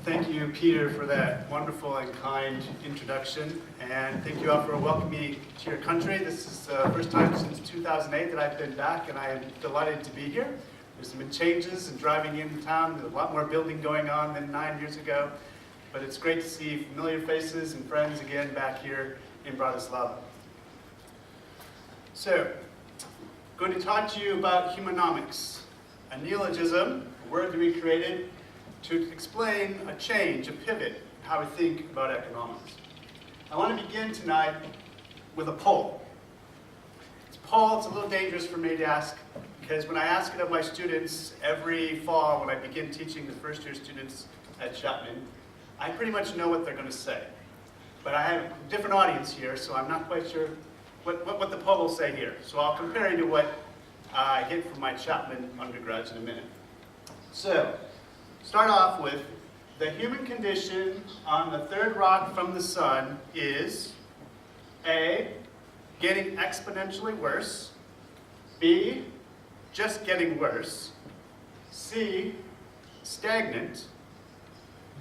Thank you, Peter, for that wonderful and kind introduction. And thank you all for welcoming me to your country. This is the first time since 2008 that I've been back, and I am delighted to be here. There's been changes in driving into town. There's a lot more building going on than 9 years ago. But it's great to see familiar faces and friends again back here in Bratislava. So, I'm going to talk to you about humanomics, a neologism, a word that we created to explain a change, a pivot, in how we think about economics. I want to begin tonight with a poll. It's a little dangerous for me to ask, because when I ask it of my students every fall when I begin teaching the first year students at Chapman, I pretty much know what they're going to say. But I have a different audience here, so I'm not quite sure what the poll will say here. So I'll compare you to what I get from my Chapman undergrads in a minute. So, start off with, the human condition on the third rock from the sun is A, getting exponentially worse, B, just getting worse, C, stagnant,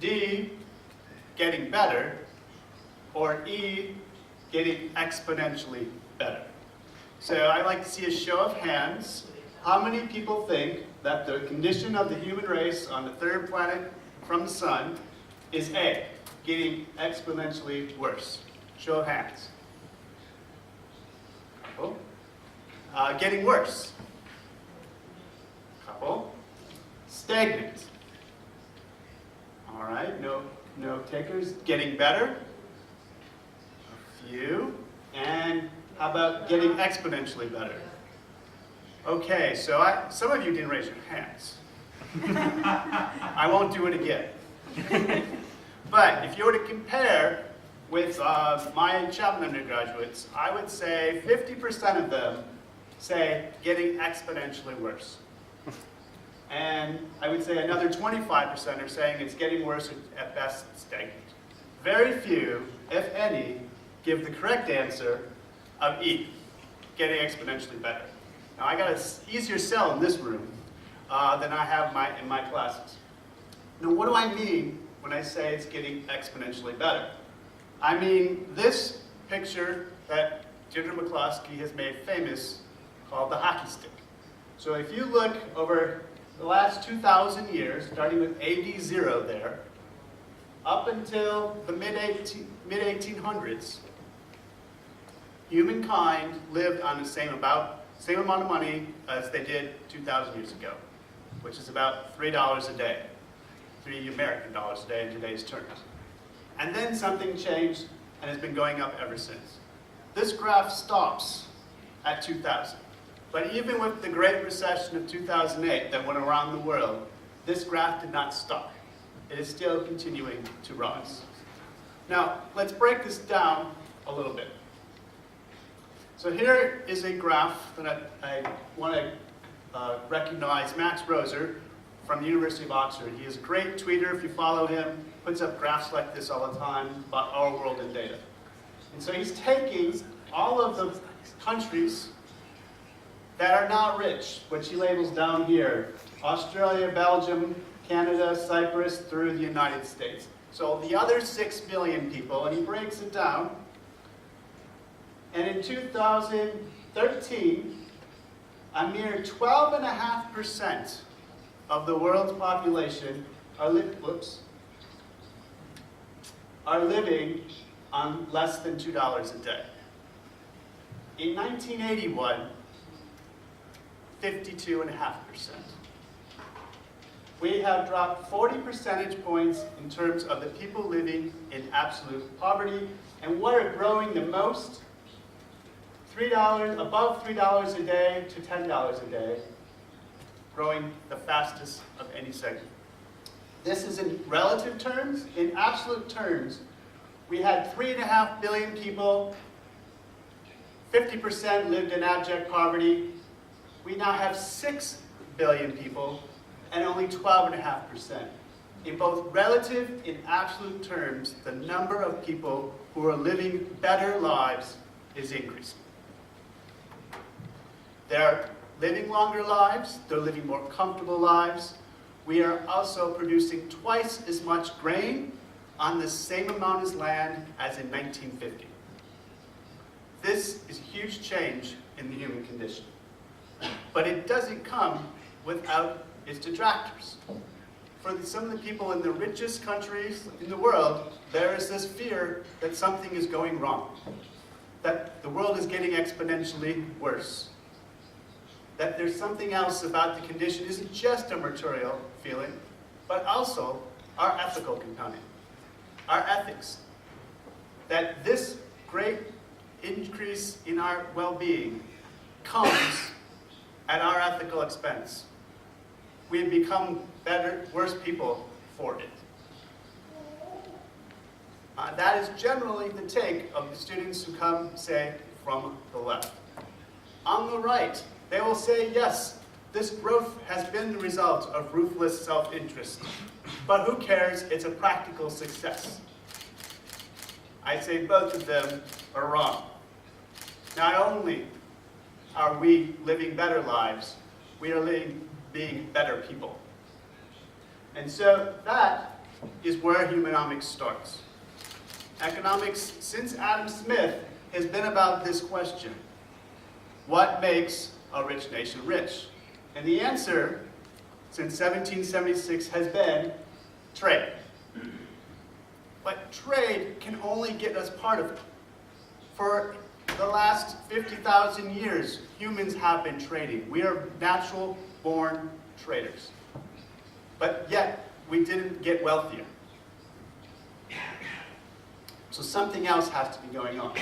D, getting better, or E, getting exponentially better. So I'd like to see a show of hands. How many people think that the condition of the human race on the third planet from the sun is A, getting exponentially worse? Show of hands. Couple. Getting worse. Couple. Stagnant. All right, no takers. Getting better. A few. And how about getting exponentially better? Okay, so some of you didn't raise your hands. I won't do it again. But if you were to compare with my Chapman undergraduates, I would say 50% of them say getting exponentially worse. And I would say another 25% are saying it's getting worse, or at best stagnant. Very few, if any, give the correct answer of E, getting exponentially better. Now, I got an easier sell in this room than I have in my classes. Now, what do I mean when I say it's getting exponentially better? I mean this picture that Deirdre McCloskey has made famous called the hockey stick. So if you look over the last 2,000 years, starting with AD 0 there, up until the mid-1800s, humankind lived on the same amount of money as they did 2,000 years ago, which is about $3 a day, $3 American dollars a day in today's terms. And then something changed and has been going up ever since. This graph stops at 2000. But even with the Great Recession of 2008 that went around the world, this graph did not stop. It is still continuing to rise. Now, let's break this down a little bit. So here is a graph that I want to recognize Max Roser from the University of Oxford. He is a great tweeter. If you follow him, puts up graphs like this all the time about our world and data. And so he's taking all of the countries that are not rich, which he labels down here: Australia, Belgium, Canada, Cyprus, through the United States. So the other 6 billion people, and he breaks it down. And in 2013, a mere 12.5% of the world's population are living on less than $2 a day. In 1981, 52.5%. We have dropped 40 percentage points in terms of the people living in absolute poverty. And what are growing the most? Above $3 a day to $10 a day, growing the fastest of any segment. This is in relative terms. In absolute terms, we had 3.5 billion people, 50% lived in abject poverty. We now have 6 billion people, and only 12.5%. In both relative and absolute terms, the number of people who are living better lives is increasing. They're living longer lives, they're living more comfortable lives. we are also producing twice as much grain on the same amount of land as in 1950. This is a huge change in the human condition. But it doesn't come without its detractors. For some of the people in the richest countries in the world, there is this fear that something is going wrong, that the world is getting exponentially worse, that there's something else about the condition. It isn't just a material feeling, but also our ethical component, our ethics, that this great increase in our well-being comes at our ethical expense. We have become worse people for it. That is generally the take of the students who come, say, from the left. On the right, they will say, yes, this growth has been the result of ruthless self-interest, but who cares, it's a practical success. I say both of them are wrong. Not only are we living better lives, we are being better people. And so that is where Humanomics starts. Economics, since Adam Smith, has been about this question. What makes a rich nation rich? And the answer, since 1776, has been trade. But trade can only get us part of it. For the last 50,000 years, humans have been trading. We are natural-born traders. But yet, we didn't get wealthier. So something else has to be going on.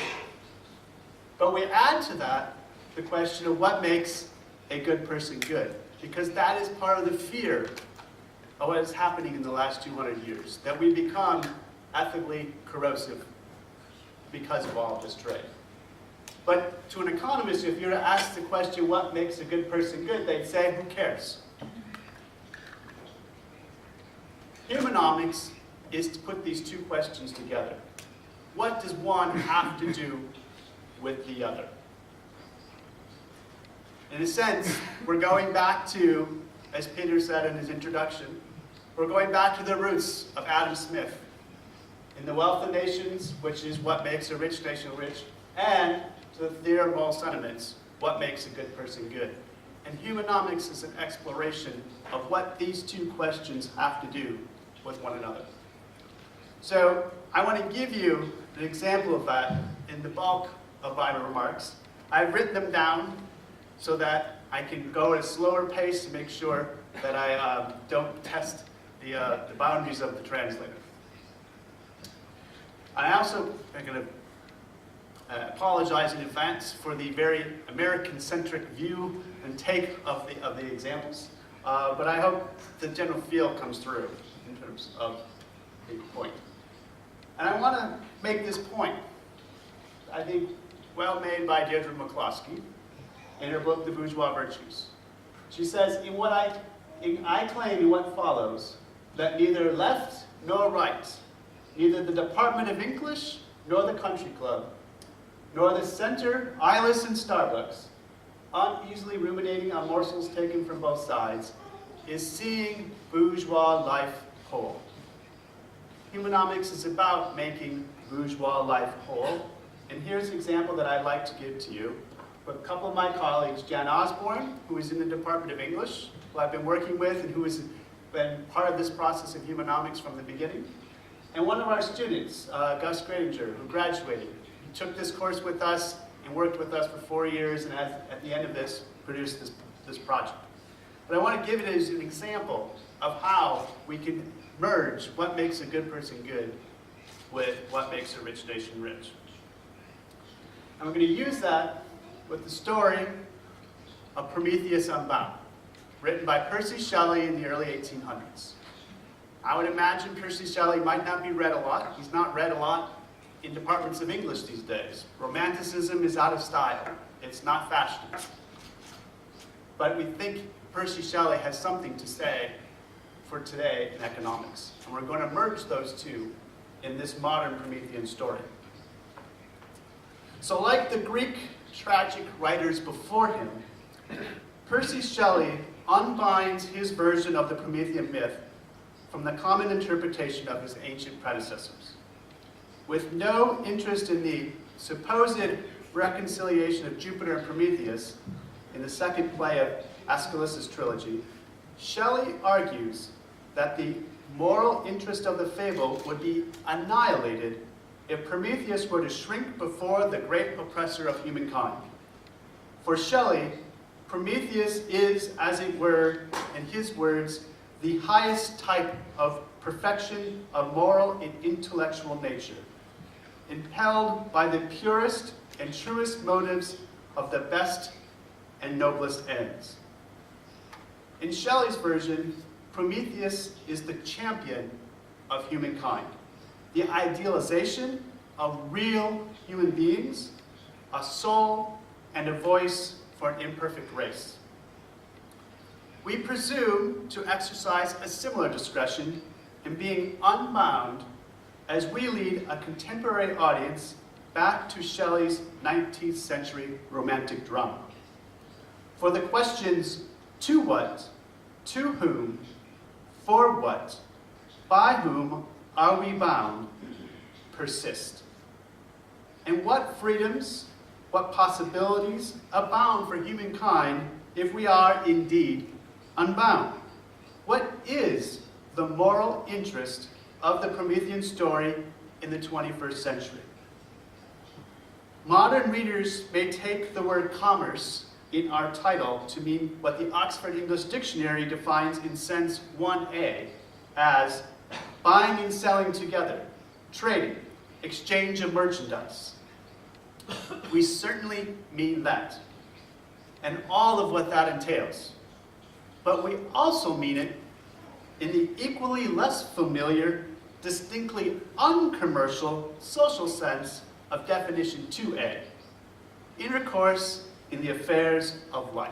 But we add to that the question of what makes a good person good. Because that is part of the fear of what is happening in the last 200 years. That we become ethically corrosive because of all of this trade. But to an economist, if you were to ask the question, what makes a good person good, they'd say, who cares? Humanomics is to put these two questions together. What does one have to do with the other? In a sense, we're going back to, as Peter said in his introduction, we're going back to the roots of Adam Smith. In The Wealth of Nations, which is what makes a rich nation rich, and to the theory of all sentiments, what makes a good person good. And Humanomics is an exploration of what these two questions have to do with one another. So I want to give you an example of that in the bulk of my remarks. I've written them down so that I can go at a slower pace to make sure that I don't test the boundaries of the translator. I also am going to apologize in advance for the very American-centric view and take of the examples, but I hope the general feel comes through in terms of the point. And I want to make this point, I think, well made by Deirdre McCloskey in her book, The Bourgeois Virtues. She says, I claim in what follows that neither left nor right, neither the Department of English nor the Country Club, nor the center, eyeless and Starbucks, uneasily ruminating on morsels taken from both sides, is seeing bourgeois life whole. Humanomics is about making bourgeois life whole, and here's an example that I'd like to give to you with a couple of my colleagues, Jan Osborne, who is in the Department of English, who I've been working with and who has been part of this process of Humanomics from the beginning, and one of our students, Gus Gradinger, who graduated. He took this course with us and worked with us for 4 years, and at the end of this, produced this project. But I want to give it as an example of how we can merge what makes a good person good with what makes a rich nation rich. And we're going to use that with the story of Prometheus Unbound, written by Percy Shelley in the early 1800s. I would imagine Percy Shelley might not be read a lot. He's not read a lot in departments of English these days. Romanticism is out of style. It's not fashionable. But we think Percy Shelley has something to say for today in economics. And we're going to merge those two in this modern Promethean story. So like the Greek tragic writers before him, Percy Shelley unbinds his version of the Promethean myth from the common interpretation of his ancient predecessors. With no interest in the supposed reconciliation of Jupiter and Prometheus in the second play of Aeschylus' trilogy, Shelley argues that the moral interest of the fable would be annihilated if Prometheus were to shrink before the great oppressor of humankind. For Shelley, Prometheus is, as it were, in his words, the highest type of perfection of moral and intellectual nature, impelled by the purest and truest motives of the best and noblest ends. In Shelley's version, Prometheus is the champion of humankind, the idealization of real human beings, a soul and a voice for an imperfect race. We presume to exercise a similar discretion in being unbound as we lead a contemporary audience back to Shelley's 19th century romantic drama. For the questions, to what, to whom, for what, by whom are we bound, persist. And what freedoms, what possibilities abound for humankind if we are indeed unbound? What is the moral interest of the Promethean story in the 21st century? Modern readers may take the word commerce in our title to mean what the Oxford English Dictionary defines in sense 1A as buying and selling together, trading, exchange of merchandise. We certainly mean that, and all of what that entails. But we also mean it in the equally less familiar, distinctly uncommercial social sense of definition 2A, intercourse in the affairs of life.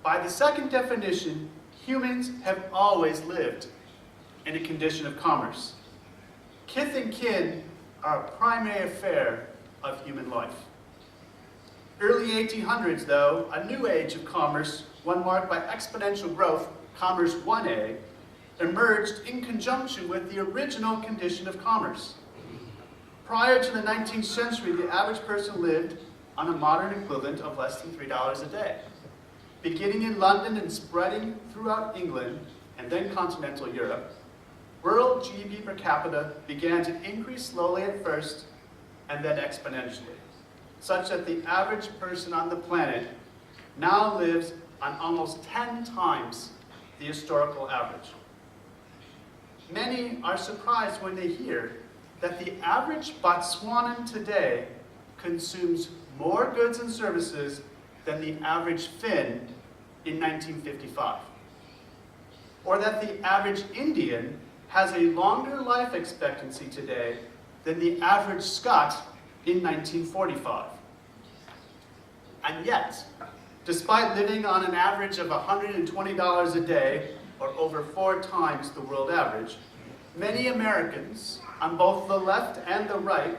By the second definition, humans have always lived in a condition of commerce. Kith and kin are a primary affair of human life. Early 1800s, though, a new age of commerce, one marked by exponential growth, commerce 1A, emerged in conjunction with the original condition of commerce. Prior to the 19th century, the average person lived on a modern equivalent of less than $3 a day. Beginning in London and spreading throughout England and then continental Europe, world GDP per capita began to increase slowly at first and then exponentially, such that the average person on the planet now lives on almost 10 times the historical average. Many are surprised when they hear that the average Botswanan today consumes more goods and services than the average Finn in 1955. Or that the average Indian has a longer life expectancy today than the average Scot in 1945. And yet, despite living on an average of $120 a day, or over 4 times the world average, many Americans on both the left and the right,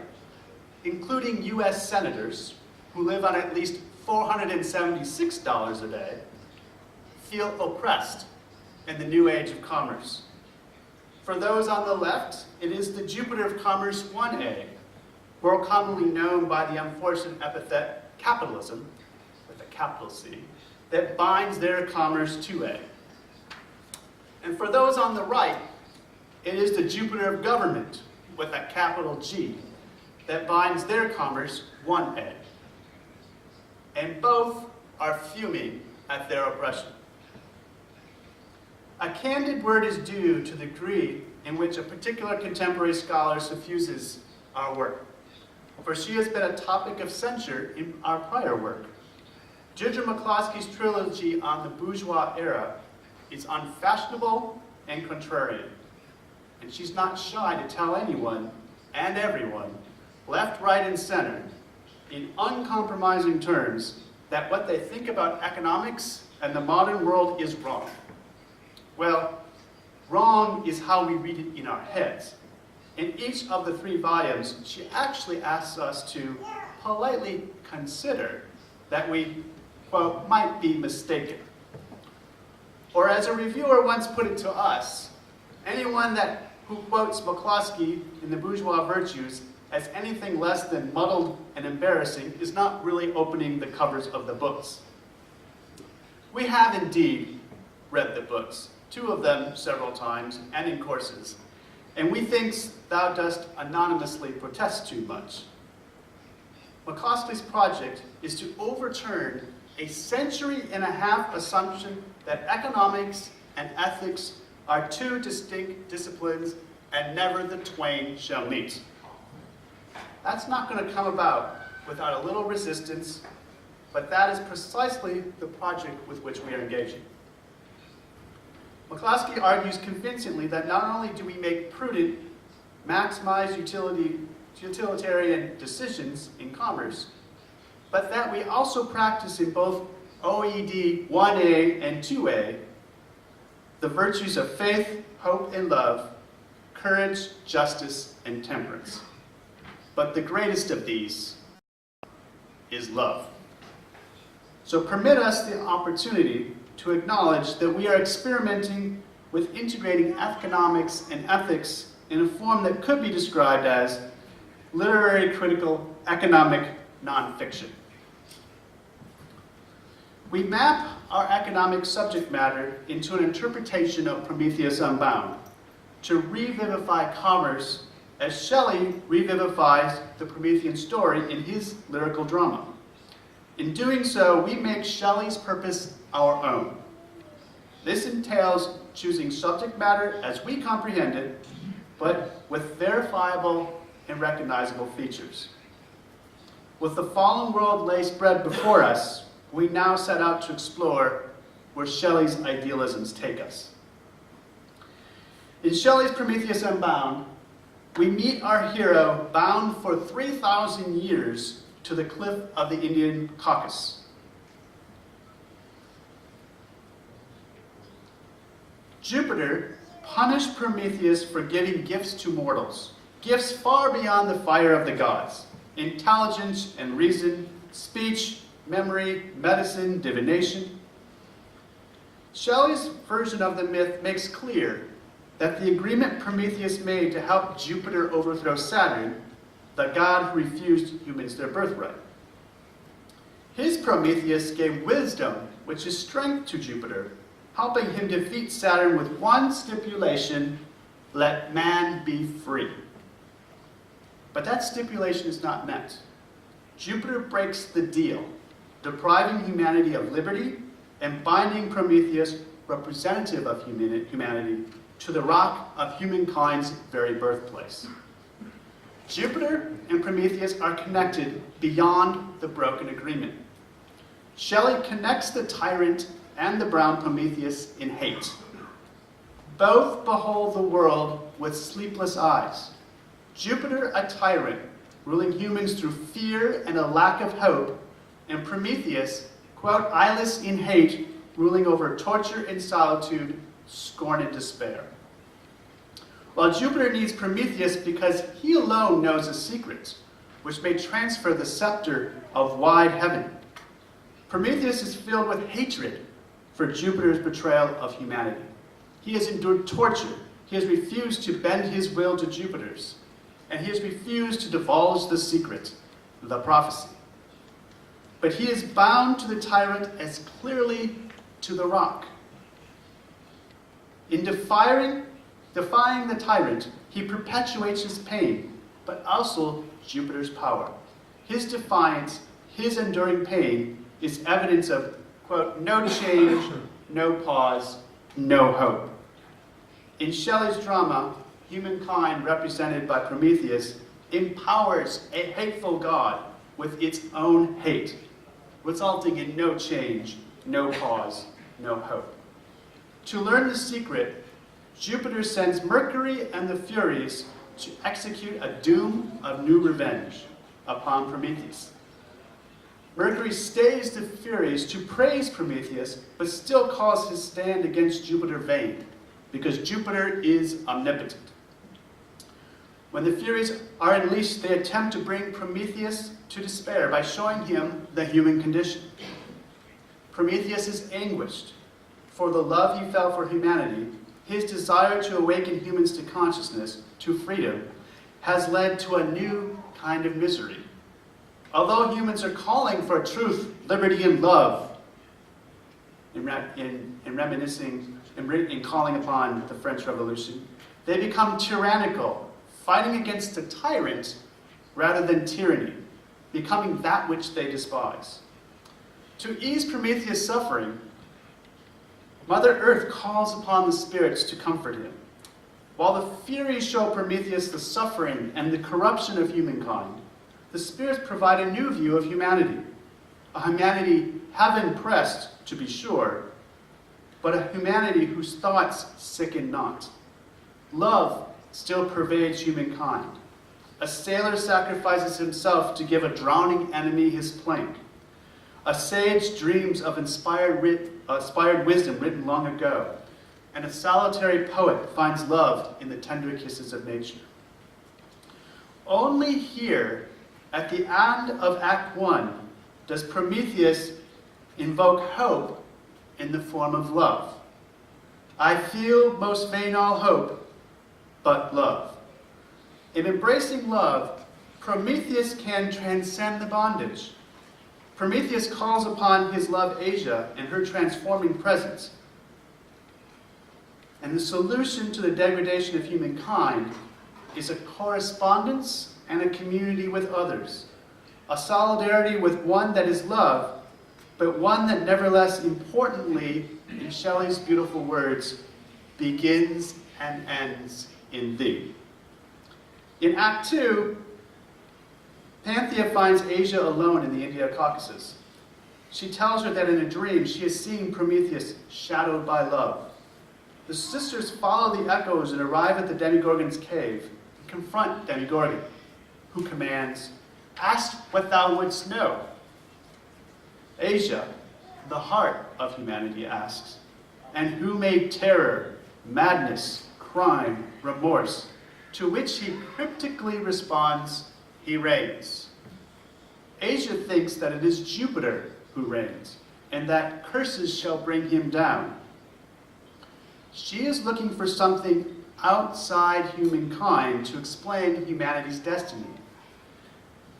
including US senators who live on at least $476 a day, feel oppressed in the new age of commerce. For those on the left, it is the Jupiter of Commerce 1A, more commonly known by the unfortunate epithet capitalism, with a capital C, that binds their commerce 2A. And for those on the right, it is the Jupiter of government, with a capital G, that binds their commerce 1A. And both are fuming at their oppression. A candid word is due to the degree in which a particular contemporary scholar suffuses our work, for she has been a topic of censure in our prior work. Ginger McCloskey's trilogy on the bourgeois era is unfashionable and contrarian, and she's not shy to tell anyone and everyone, left, right, and center, in uncompromising terms, that what they think about economics and the modern world is wrong. Well, wrong is how we read it in our heads. In each of the 3 volumes, she actually asks us to politely consider that we quote, might be mistaken. Or as a reviewer once put it to us, anyone who quotes McCloskey in The Bourgeois Virtues as anything less than muddled and embarrassing is not really opening the covers of the books. We have indeed read the books, 2 of them several times and in courses, and we think thou dost anonymously protest too much. McCloskey's project is to overturn a century-and-a-half assumption that economics and ethics are 2 distinct disciplines and never the twain shall meet. That's not going to come about without a little resistance, but that is precisely the project with which we are engaging. McCloskey argues convincingly that not only do we make prudent, maximize utilitarian decisions in commerce, but that we also practice in both OED 1A and 2A the virtues of faith, hope, and love, courage, justice, and temperance. But the greatest of these is love. So permit us the opportunity to acknowledge that we are experimenting with integrating economics and ethics in a form that could be described as literary critical economic nonfiction. We map our economic subject matter into an interpretation of Prometheus Unbound to revivify commerce as Shelley revivifies the Promethean story in his lyrical drama. In doing so, we make Shelley's purpose our own. This entails choosing subject matter as we comprehend it, but with verifiable and recognizable features. With the fallen world lay spread before us, we now set out to explore where Shelley's idealisms take us. In Shelley's Prometheus Unbound, we meet our hero bound for 3,000 years to the cliff of the Indian Caucasus. Jupiter punished Prometheus for giving gifts to mortals, gifts far beyond the fire of the gods, intelligence and reason, speech, memory, medicine, divination. Shelley's version of the myth makes clear that the agreement Prometheus made to help Jupiter overthrow Saturn, the god who refused humans their birthright. His Prometheus gave wisdom, which is strength, to Jupiter, helping him defeat Saturn with one stipulation: let man be free. But that stipulation is not met. Jupiter breaks the deal, depriving humanity of liberty and binding Prometheus, representative of humanity, to the rock of humankind's very birthplace. Jupiter and Prometheus are connected beyond the broken agreement. Shelley connects the tyrant and the brown Prometheus in hate. Both behold the world with sleepless eyes. Jupiter, a tyrant, ruling humans through fear and a lack of hope, and Prometheus, quote, eyeless in hate, ruling over torture and solitude, scorn and despair. While Jupiter needs Prometheus because he alone knows a secret, which may transfer the scepter of wide heaven, Prometheus is filled with hatred for Jupiter's betrayal of humanity. He has endured torture. He has refused to bend his will to Jupiter's, and he has refused to divulge the secret, the prophecy. But he is bound to the tyrant as clearly to the rock. In defying the tyrant, he perpetuates his pain, but also Jupiter's power. His defiance, his enduring pain, is evidence of, quote, no change, no pause, no hope. In Shelley's drama, humankind, represented by Prometheus, empowers a hateful god with its own hate, resulting in no change, no pause, no hope. To learn the secret, Jupiter sends Mercury and the Furies to execute a doom of new revenge upon Prometheus. Mercury stays the Furies to praise Prometheus, but still calls his stand against Jupiter vain, because Jupiter is omnipotent. When the Furies are unleashed, they attempt to bring Prometheus to despair by showing him the human condition. Prometheus is anguished, for the love he felt for humanity, his desire to awaken humans to consciousness, to freedom, has led to a new kind of misery. Although humans are calling for truth, liberty, and love, in calling upon the French Revolution, they become tyrannical, fighting against a tyrant rather than tyranny, becoming that which they despise. To ease Prometheus' suffering, Mother Earth calls upon the spirits to comfort him. While the Furies show Prometheus the suffering and the corruption of humankind, the spirits provide a new view of humanity, a humanity heaven-pressed, to be sure, but a humanity whose thoughts sicken not. Love still pervades humankind. A sailor sacrifices himself to give a drowning enemy his plank. A sage dreams of inspired wisdom written long ago, and a solitary poet finds love in the tender kisses of nature. Only here, at the end of Act 1, does Prometheus invoke hope in the form of love. I feel most vain all hope, but love. In embracing love, Prometheus can transcend the bondage. Prometheus calls upon his love Asia and her transforming presence. And the solution to the degradation of humankind is a correspondence and a community with others. A solidarity with one that is love, but one that nevertheless importantly, in Shelley's beautiful words, begins and ends in thee. In Act 2, Panthea finds Asia alone in the India Caucasus. She tells her that in a dream she is seeing Prometheus shadowed by love. The sisters follow the echoes and arrive at the Demigorgon's cave and confront Demigorgon, who commands, "Ask what thou wouldst know." Asia, the heart of humanity, asks, "And who made terror, madness, crime, remorse?" To which he cryptically responds, "He reigns." Asia thinks that it is Jupiter who reigns, and that curses shall bring him down. She is looking for something outside humankind to explain humanity's destiny.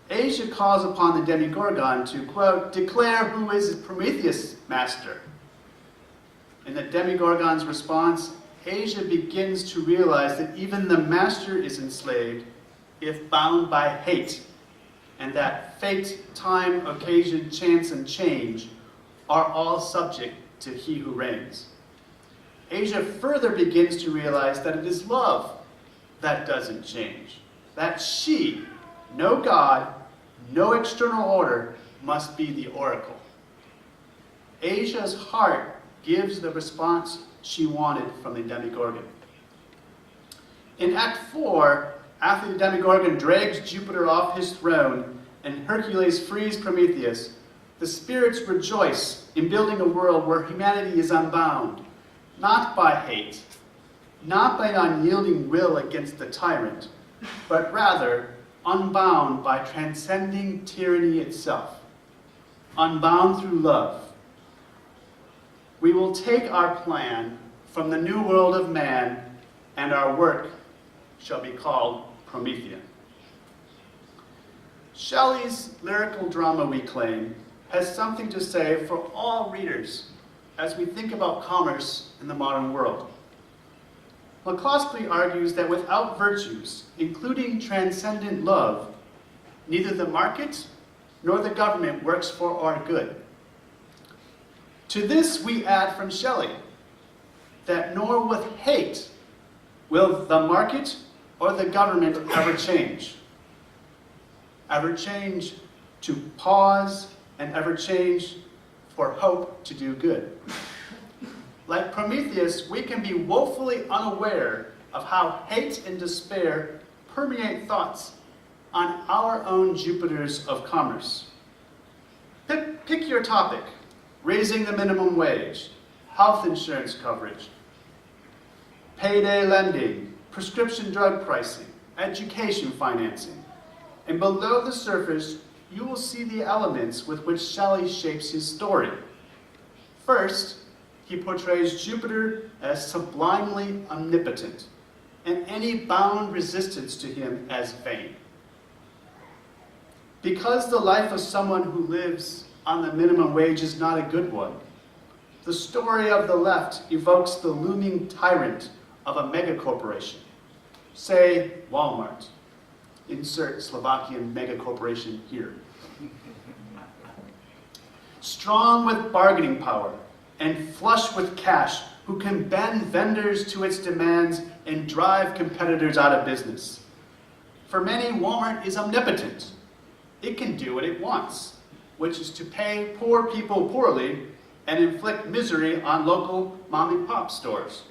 Asia calls upon the Demigorgon to, quote, "Declare who is Prometheus, master." In the Demigorgon's response, Asia begins to realize that even the master is enslaved if bound by hate, and that fate, time, occasion, chance, and change are all subject to he who reigns. Asia further begins to realize that it is love that doesn't change, that she, no God, no external order, must be the oracle. Asia's heart gives the response she wanted from the Demigorgon. In Act 4, after the Demigorgon drags Jupiter off his throne and Hercules frees Prometheus, the spirits rejoice in building a world where humanity is unbound, not by hate, not by an unyielding will against the tyrant, but rather unbound by transcending tyranny itself, unbound through love. We will take our plan from the new world of man, and our work shall be called Promethean. Shelley's lyrical drama, we claim, has something to say for all readers as we think about commerce in the modern world. McCloskey argues that without virtues, including transcendent love, neither the market nor the government works for our good. To this we add from Shelley that nor with hate will the market or the government ever change. Ever change to pause and ever change for hope to do good. Like Prometheus, we can be woefully unaware of how hate and despair permeate thoughts on our own Jupiters of commerce. Pick your topic: raising the minimum wage, health insurance coverage, payday lending, prescription drug pricing, education financing. And below the surface, you will see the elements with which Shelley shapes his story. First, he portrays Jupiter as sublimely omnipotent, and any bound resistance to him as vain. Because the life of someone who lives on the minimum wage is not a good one, the story of the left evokes the looming tyrant of a megacorporation, say Walmart. Insert Slovakian megacorporation here. Strong with bargaining power and flush with cash, who can bend vendors to its demands and drive competitors out of business. For many, Walmart is omnipotent. It can do what it wants, which is to pay poor people poorly and inflict misery on local mom-and-pop stores.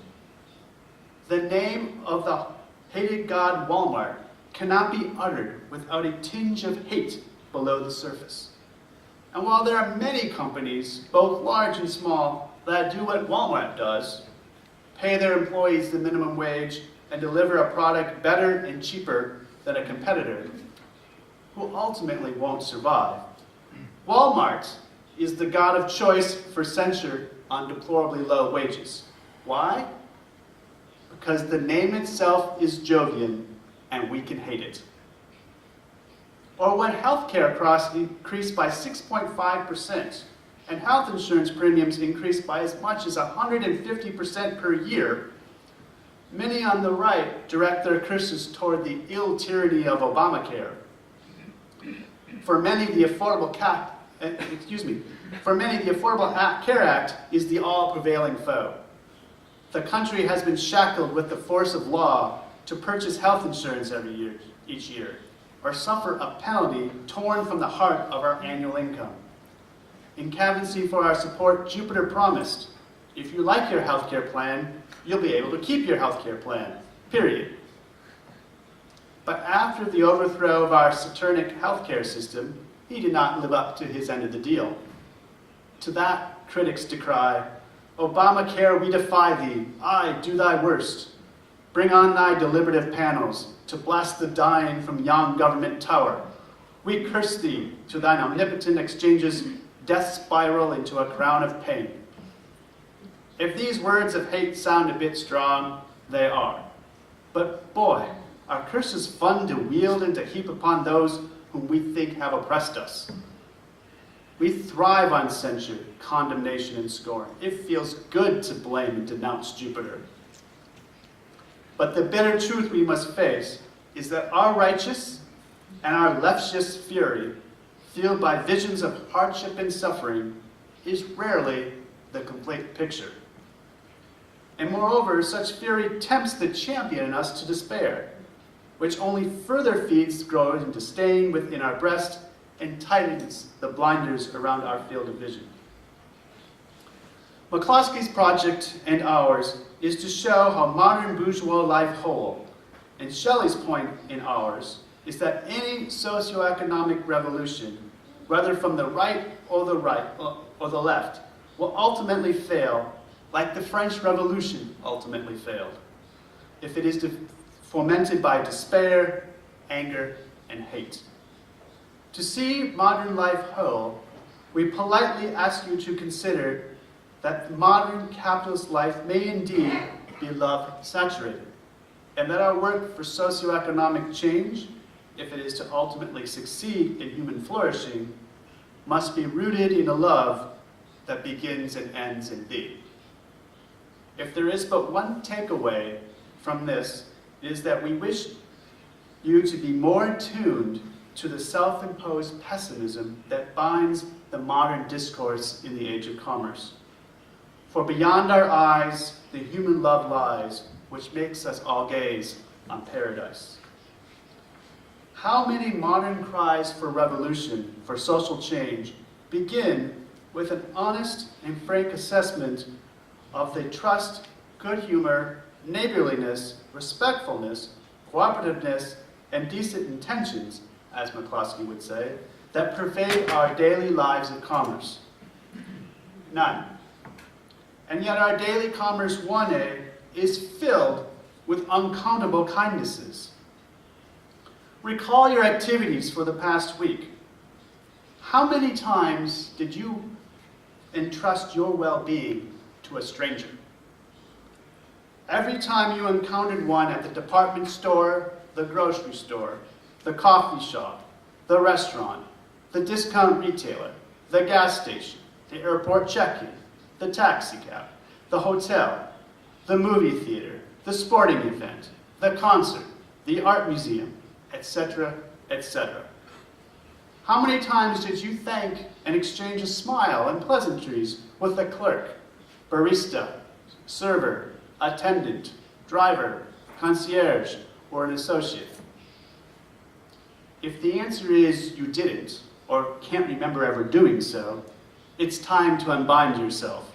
The name of the hated god Walmart cannot be uttered without a tinge of hate below the surface. And while there are many companies, both large and small, that do what Walmart does, pay their employees the minimum wage and deliver a product better and cheaper than a competitor, who ultimately won't survive, Walmart is the god of choice for censure on deplorably low wages. Why? Because the name itself is Jovian, and we can hate it. Or when healthcare costs increased by 6.5%, and health insurance premiums increased by as much as 150% per year, many on the right direct their curses toward the ill tyranny of Obamacare. For many, the Affordable Care Act is the all-prevailing foe. The country has been shackled with the force of law to purchase health insurance each year, or suffer a penalty torn from the heart of our annual income. In canvassing for our support, Jupiter promised, if you like your healthcare plan, you'll be able to keep your healthcare plan, period. But after the overthrow of our Saturnic healthcare system, he did not live up to his end of the deal. To that, critics decry, Obamacare, we defy thee, aye, do thy worst. Bring on thy deliberative panels to blast the dying from yon government tower. We curse thee to thine omnipotent exchanges death spiral into a crown of pain. If these words of hate sound a bit strong, they are. But boy, are curses fun to wield and to heap upon those whom we think have oppressed us. We thrive on censure, condemnation, and scorn. It feels good to blame and denounce Jupiter. But the bitter truth we must face is that our righteous and our leftist fury, fueled by visions of hardship and suffering, is rarely the complete picture. And moreover, such fury tempts the champion in us to despair, which only further feeds growing disdain within our breast and tightens the blinders around our field of vision. McCloskey's project and ours is to show how modern bourgeois life whole, and Shelley's point in ours is that any socioeconomic revolution, whether from the right or the left, will ultimately fail, like the French Revolution ultimately failed, if it is fomented by despair, anger, and hate. To see modern life whole, we politely ask you to consider that modern capitalist life may indeed be love-saturated, and that our work for socioeconomic change, if it is to ultimately succeed in human flourishing, must be rooted in a love that begins and ends in thee. If there is but one takeaway from this, it is that we wish you to be more attuned to the self-imposed pessimism that binds the modern discourse in the age of commerce. For beyond our eyes, the human love lies, which makes us all gaze on paradise. How many modern cries for revolution, for social change, begin with an honest and frank assessment of the trust, good humor, neighborliness, respectfulness, cooperativeness, and decent intentions, as McCloskey would say, that pervade our daily lives of commerce? None. And yet our daily commerce 1A is filled with uncountable kindnesses. Recall your activities for the past week. How many times did you entrust your well-being to a stranger. Every time you encountered one at the department store, the grocery store, the coffee shop, the restaurant, the discount retailer, the gas station, the airport check-in, the taxi cab, the hotel, the movie theater, the sporting event, the concert, the art museum, etc., etc. How many times did you thank and exchange a smile and pleasantries with the clerk, barista, server, attendant, driver, concierge, or an associate? If the answer is you didn't, or can't remember ever doing so, it's time to unbind yourself.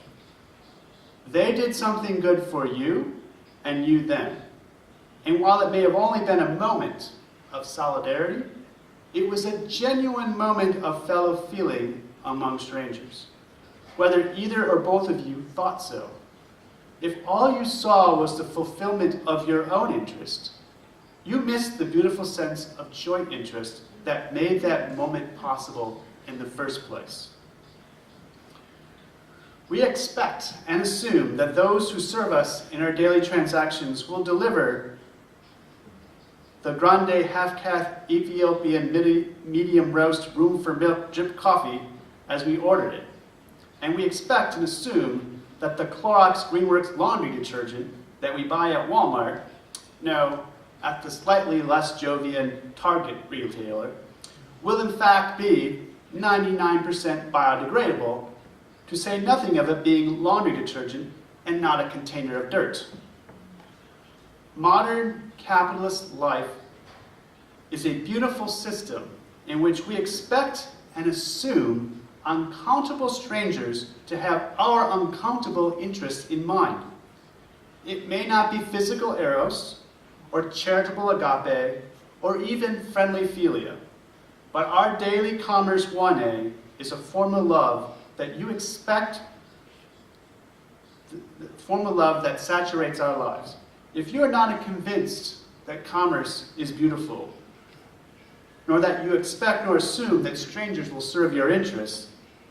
They did something good for you, and you them. And while it may have only been a moment of solidarity, it was a genuine moment of fellow feeling among strangers, whether either or both of you thought so. If all you saw was the fulfillment of your own interest, you missed the beautiful sense of joint interest that made that moment possible in the first place. We expect and assume that those who serve us in our daily transactions will deliver the grande half-caff Ethiopian medium roast room for milk drip coffee as we ordered it. And we expect and assume that the Clorox Greenworks laundry detergent that we buy at Walmart, no, at the slightly less Jovian Target retailer, will in fact be 99% biodegradable, to say nothing of it being laundry detergent and not a container of dirt. Modern capitalist life is a beautiful system in which we expect and assume uncountable strangers to have our uncountable interests in mind. It may not be physical eros, or charitable agape, or even friendly philia, but our daily commerce 1A is a form of love that you expect, the form of love that saturates our lives. If you are not convinced that commerce is beautiful, nor that you expect nor assume that strangers will serve your interests,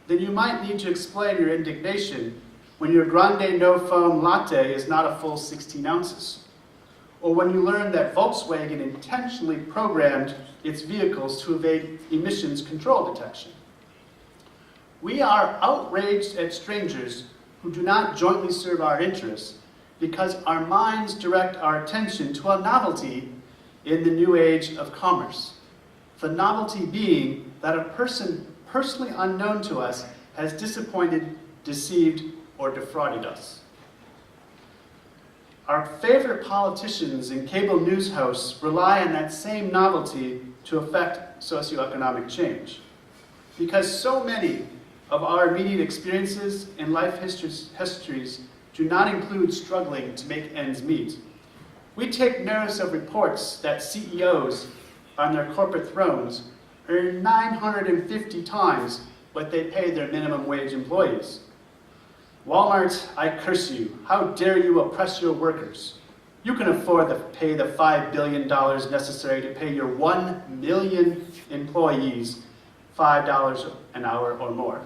then you might need to explain your indignation when your grande no-foam latte is not a full 16 ounces, or when you learn that Volkswagen intentionally programmed its vehicles to evade emissions control detection. We are outraged at strangers who do not jointly serve our interests because our minds direct our attention to a novelty in the new age of commerce. The novelty being that a person personally unknown to us has disappointed, deceived, or defrauded us. Our favorite politicians and cable news hosts rely on that same novelty to affect socioeconomic change. Because so many of our immediate experiences and life histories do not include struggling to make ends meet. We take notice of reports that CEOs on their corporate thrones earn 950 times what they pay their minimum wage employees. Walmart, I curse you. How dare you oppress your workers? You can afford to pay the $5 billion necessary to pay your 1 million employees $5 an hour or more.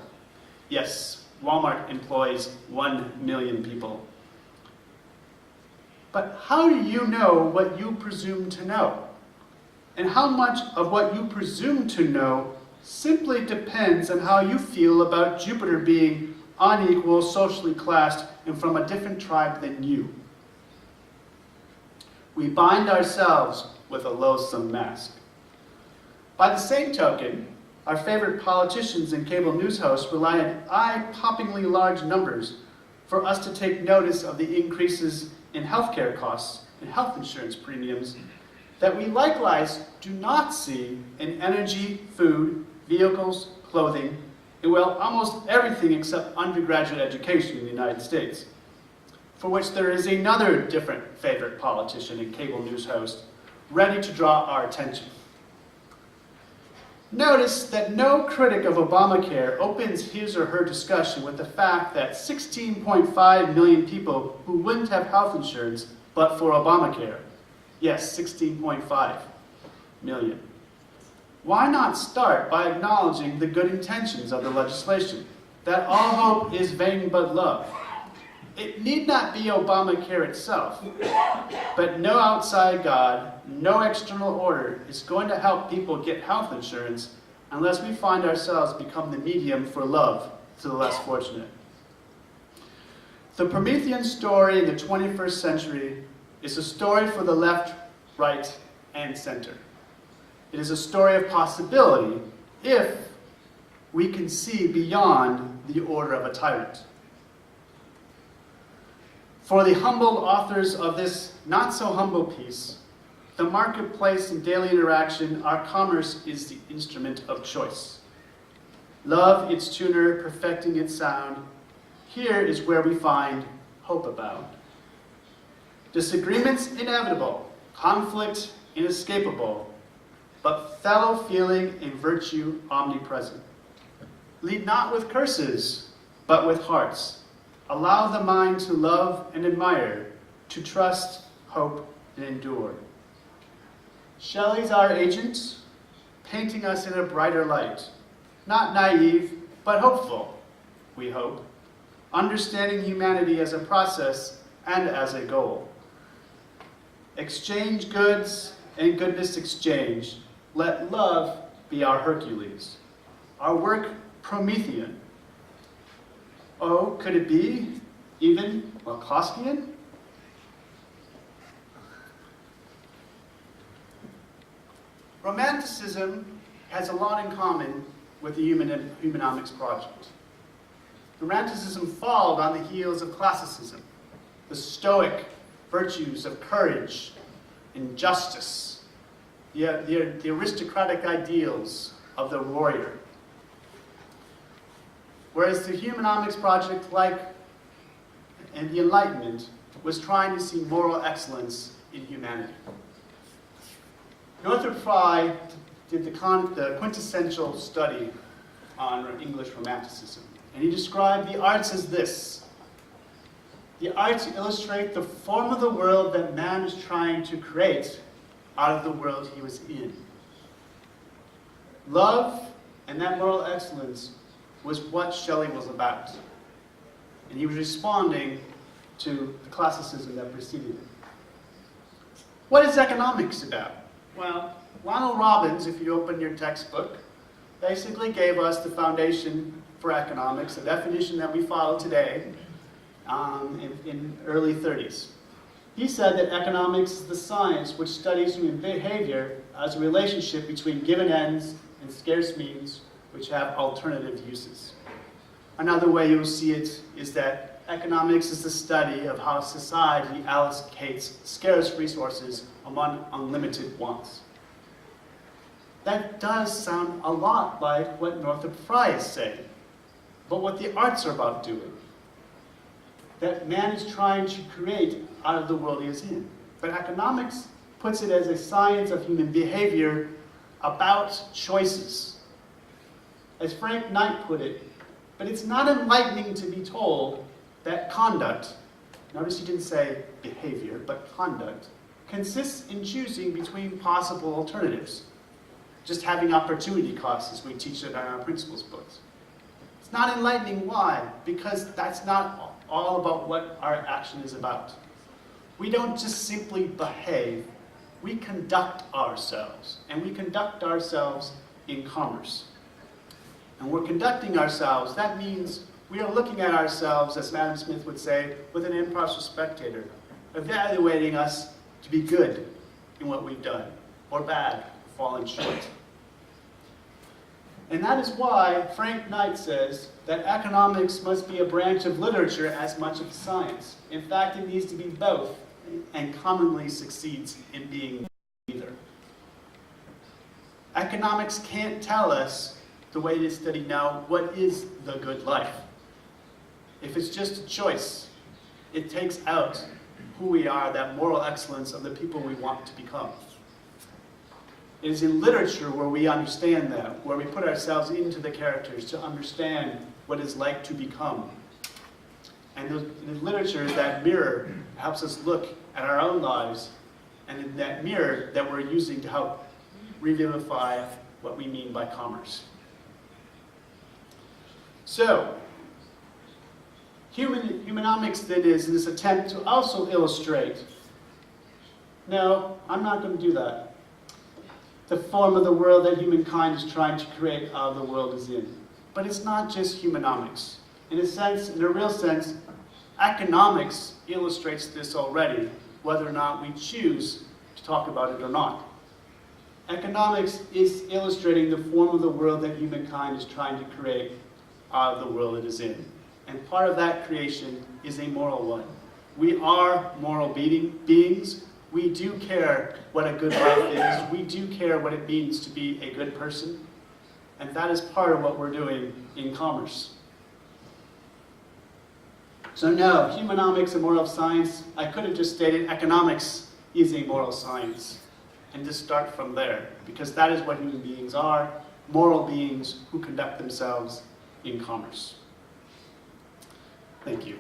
Yes, Walmart employs 1 million people. But how do you know what you presume to know? And how much of what you presume to know simply depends on how you feel about Jupiter being unequal, socially classed, and from a different tribe than you. We bind ourselves with a loathsome mask. By the same token, our favorite politicians and cable news hosts rely on eye-poppingly large numbers for us to take notice of the increases in healthcare costs and health insurance premiums that we likewise do not see in energy, food, vehicles, clothing, and well, almost everything except undergraduate education in the United States, for which there is another different favorite politician and cable news host ready to draw our attention. Notice that no critic of Obamacare opens his or her discussion with the fact that 16.5 million people who wouldn't have health insurance but for Obamacare. Yes, 16.5 million. Why not start by acknowledging the good intentions of the legislation? that all hope is vain but love. It need not be Obamacare itself, but no outside God, no external order is going to help people get health insurance unless we find ourselves become the medium for love to the less fortunate. The Promethean story in the 21st century is a story for the left, right, and center. It is a story of possibility if we can see beyond the order of a tyrant. For the humbled authors of this not-so-humble piece, the marketplace and daily interaction, our commerce is the instrument of choice. Love, its tuner, perfecting its sound, here is where we find hope abound. Disagreements inevitable, conflict inescapable, but fellow feeling and virtue omnipresent. Lead not with curses, but with hearts. Allow the mind to love and admire, to trust, hope, and endure. Shelley's our agent, painting us in a brighter light. Not naive, but hopeful, we hope. Understanding humanity as a process and as a goal. Exchange goods and goodness exchange. Let love be our Hercules. Our work Promethean. Oh, could it be even Malkoskian? Romanticism has a lot in common with the Humanomics project. Romanticism followed on the heels of classicism, the stoic virtues of courage and justice, the aristocratic ideals of the warrior. Whereas the Humanomics project, and the Enlightenment, was trying to see moral excellence in humanity. Northrop Frye did the quintessential study on English Romanticism, and he described the arts as this. The arts illustrate the form of the world that man is trying to create out of the world he was in. Love and that moral excellence was what Shelley was about. And he was responding to the classicism that preceded it. What is economics about? Well, Ronald Robbins, if you open your textbook, basically gave us the foundation for economics, the definition that we follow today in early 30s. He said that economics is the science which studies human behavior as a relationship between given ends and scarce means which have alternative uses. Another way you'll see it is that economics is the study of how society allocates scarce resources among unlimited wants. That does sound a lot like what Northrop Frye is saying, but what the arts are about doing. That man is trying to create out of the world he is in. But economics puts it as a science of human behavior about choices. As Frank Knight put it, but it's not enlightening to be told that conduct, notice he didn't say behavior, but conduct, consists in choosing between possible alternatives. Just having opportunity costs, as we teach it in our principles books. It's not enlightening. Why? Because that's not all about what our action is about. We don't just simply behave, we conduct ourselves, and we conduct ourselves in commerce. And we're conducting ourselves, that means we are looking at ourselves, as Adam Smith would say, with an impartial spectator, evaluating us to be good in what we've done, or bad, falling short. And that is why Frank Knight says that economics must be a branch of literature as much as science. In fact, it needs to be both, and commonly succeeds in being neither. Economics can't tell us, the way it is studied now, what is the good life. If it's just a choice, it takes out who we are, that moral excellence of the people we want to become. It is in literature where we understand that, where we put ourselves into the characters to understand what it's like to become. And in literature, that mirror helps us look at our own lives, and in that mirror that we're using to help revivify what we mean by commerce. So, Humanomics then is this attempt to also illustrate. No, I'm not going to do that. The form of the world that humankind is trying to create out of the world is in. But it's not just humanomics. In a sense, in a real sense, economics illustrates this already, whether or not we choose to talk about it or not. Economics is illustrating the form of the world that humankind is trying to create out of the world it is in. And part of that creation is a moral one. We are moral beings. We do care what a good life is. We do care what it means to be a good person. And that is part of what we're doing in commerce. So no, humanomics, a moral science. I could have just stated economics is a moral science. And just start from there. Because that is what human beings are. Moral beings who conduct themselves in commerce. Thank you.